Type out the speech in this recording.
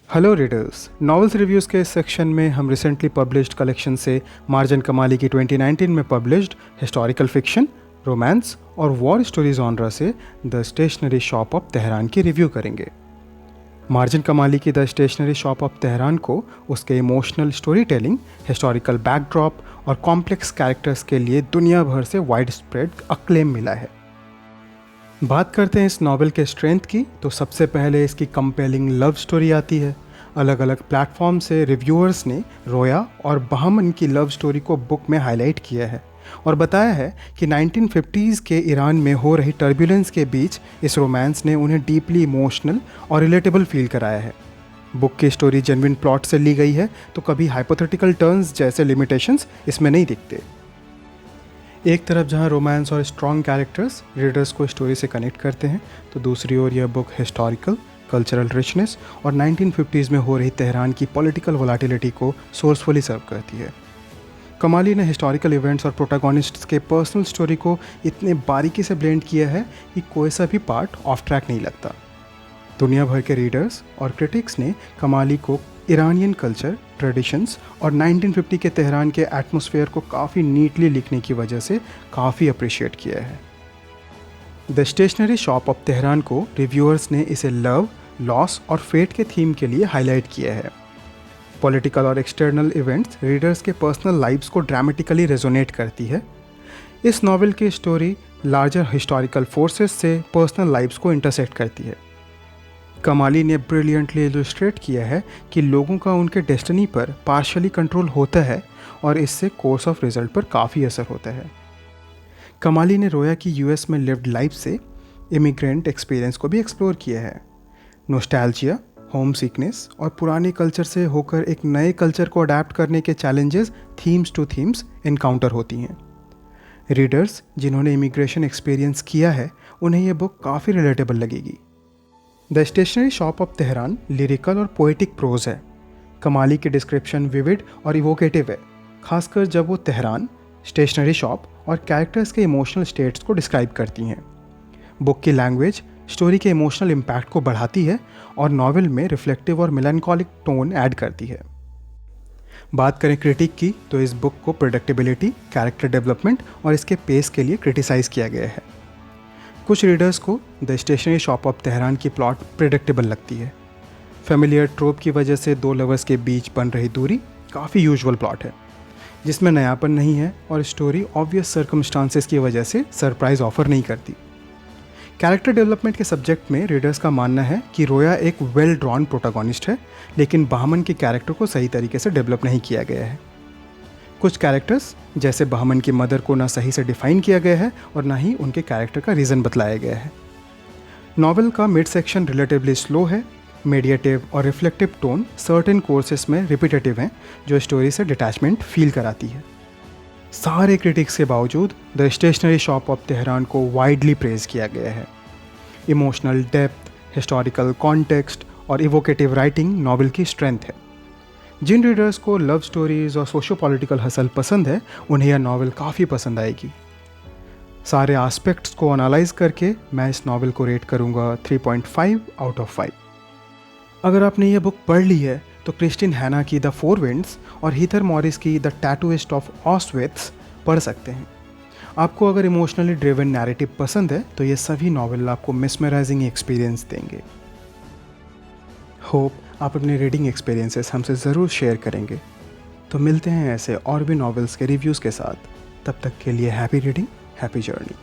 Hello readers, novels reviews के इस section में हम रिसेंटली पब्लिश्ड कलेक्शन से मार्जन कमाली की 2019 में पब्लिश्ड हिस्टोरिकल फिक्शन, रोमांस और वॉर स्टोरी जॉनरा से the stationery shop of Tehran की रिव्यू करेंगे। मार्जन कमाली की the stationery shop of Tehran को उसके emotional story telling, historical backdrop और कॉम्प्लेक्स कैरेक्टर्स के लिए दुनिया भर से वाइड स्प्रेड अक्लेम मिला है। बात करते हैं इस नावल के स्ट्रेंथ की, तो सबसे पहले इसकी कंपेलिंग लव स्टोरी आती है। अलग अलग प्लेटफॉर्म से रिव्यूअर्स ने रोया और बहमन की लव स्टोरी को बुक में हाईलाइट किया है और बताया है कि 1950s के ईरान में हो रही टर्बुलेंस के बीच इस रोमांस ने उन्हें डीपली इमोशनल और रिलेटेबल फील कराया है। बुक की स्टोरी जेन्युइन प्लॉट से ली गई है, तो कभी हाइपोथेटिकल टर्न्स जैसे लिमिटेशंस इसमें नहीं दिखते। एक तरफ जहां रोमांस और स्ट्रॉन्ग कैरेक्टर्स रीडर्स को स्टोरी से कनेक्ट करते हैं, तो दूसरी ओर यह बुक हिस्टोरिकल, कल्चरल रिचनेस और 1950s में हो रही तेहरान की पॉलिटिकल वोलाटिलिटी को सोर्सफुली सर्व करती है। कमाली ने हिस्टोरिकल इवेंट्स और प्रोटैगनिस्ट्स के पर्सनल स्टोरी को इतने बारीकी से ब्लेंड किया है कि कोई सा भी पार्ट ऑफ ट्रैक नहीं लगता। दुनिया भर के रीडर्स और क्रिटिक्स ने कमाली को ईरानियन कल्चर, ट्रेडिशंस और 1950 के तेहरान के एटमॉस्फेयर को काफ़ी नीटली लिखने की वजह से काफ़ी अप्रिशिएट किया है। The stationery shop of Tehran को रिव्यूअर्स ने इसे लव, लॉस और फेट के थीम के लिए हाईलाइट किया है। पॉलिटिकल और एक्सटर्नल इवेंट्स रीडर्स के पर्सनल लाइव्स को ड्रामेटिकली रेजोनेट करती है। इस नावल की स्टोरी लार्जर हिस्टोरिकल फोर्सेस से पर्सनल लाइव्स को इंटरसेक्ट करती है। कमाली ने ब्रिलियंटली इलस्ट्रेट किया है कि लोगों का उनके डेस्टिनी पर पार्शली कंट्रोल होता है और इससे कोर्स ऑफ रिजल्ट पर काफ़ी असर होता है। कमाली ने रोया की यूएस में लिव्ड लाइफ से इमिग्रेंट एक्सपीरियंस को भी एक्सप्लोर किया है। नोस्टैल्जिया, होम सिकनेस और पुराने कल्चर से होकर एक नए कल्चर को अडेप्ट करने के challenges themes to themes encounter होती हैं। रीडर्स जिन्होंने इमिग्रेशन एक्सपीरियंस किया है, उन्हें यह बुक काफ़ी रिलेटेबल लगेगी। The stationery shop of Tehran lyrical और पोएटिक प्रोज है। कमाली की डिस्क्रिप्शन विविड और इवोकेटिव है, खासकर जब वो तेहरान, स्टेशनरी शॉप और कैरेक्टर्स के इमोशनल स्टेट्स को डिस्क्राइब करती हैं। बुक की लैंग्वेज स्टोरी के इमोशनल इम्पैक्ट को बढ़ाती है और नॉवेल में रिफ्लेक्टिव और मेलैंकोलिक टोन ऐड करती है। बात करें क्रिटिक की, तो इस बुक को प्रेडिक्टेबिलिटी, कैरेक्टर डेवलपमेंट और इसके पेस के लिए क्रिटिसाइज़ किया गया है। कुछ रीडर्स को the stationery shop of Tehran की प्लॉट प्रेडिक्टेबल लगती है। फेमिलियर ट्रोप की वजह से दो लवर्स के बीच बन रही दूरी काफ़ी यूजुअल प्लॉट है, जिसमें नयापन नहीं है और स्टोरी ऑब्वियस सर्कमस्टांसेस की वजह से सरप्राइज ऑफर नहीं करती। कैरेक्टर डेवलपमेंट के सब्जेक्ट में रीडर्स का मानना है कि रोया एक वेल ड्रॉन प्रोटैगनिस्ट है, लेकिन बहमन के कैरेक्टर को सही तरीके से डेवलप नहीं किया गया है। कुछ कैरेक्टर्स जैसे बहमन की मदर को ना सही से डिफाइन किया गया है और ना ही उनके कैरेक्टर का रीज़न बतलाया गया है। नॉवेल का मिड सेक्शन रिलेटिवली स्लो है। मेडिएटिव और रिफ्लेक्टिव टोन सर्टेन कोर्सेस में रिपीटेटिव हैं, जो स्टोरी से डिटैचमेंट फील कराती है। सारे क्रिटिक्स के बावजूद the stationery shop of Tehran को वाइडली प्रेज किया गया है। इमोशनल डेप्थ, हिस्टोरिकल कॉन्टेक्स्ट और इवोकेटिव राइटिंग नॉवेल की स्ट्रेंथ है। जिन रीडर्स को लव स्टोरीज़ और सोशो पॉलिटिकल हसल पसंद है, उन्हें यह नावल काफ़ी पसंद आएगी। सारे एस्पेक्ट्स को एनालाइज करके मैं इस नावल को रेट करूँगा 3.5 आउट ऑफ 5। अगर आपने यह बुक पढ़ ली है, तो क्रिस्टिन हैना की द फोर विंड्स और हीथर मॉरिस की द टैटूइस्ट ऑफ ऑस्विट्स पढ़ सकते हैं। आपको अगर इमोशनली ड्रिवन नैरेटिव पसंद है, तो ये सभी नावल आपको मिसमराइजिंग एक्सपीरियंस देंगे। होप आप अपने रीडिंग एक्सपीरियंसेस हमसे ज़रूर शेयर करेंगे। तो मिलते हैं ऐसे और भी नॉवेल्स के रिव्यूज़ के साथ। तब तक के लिए हैप्पी रीडिंग, हैप्पी जर्नी।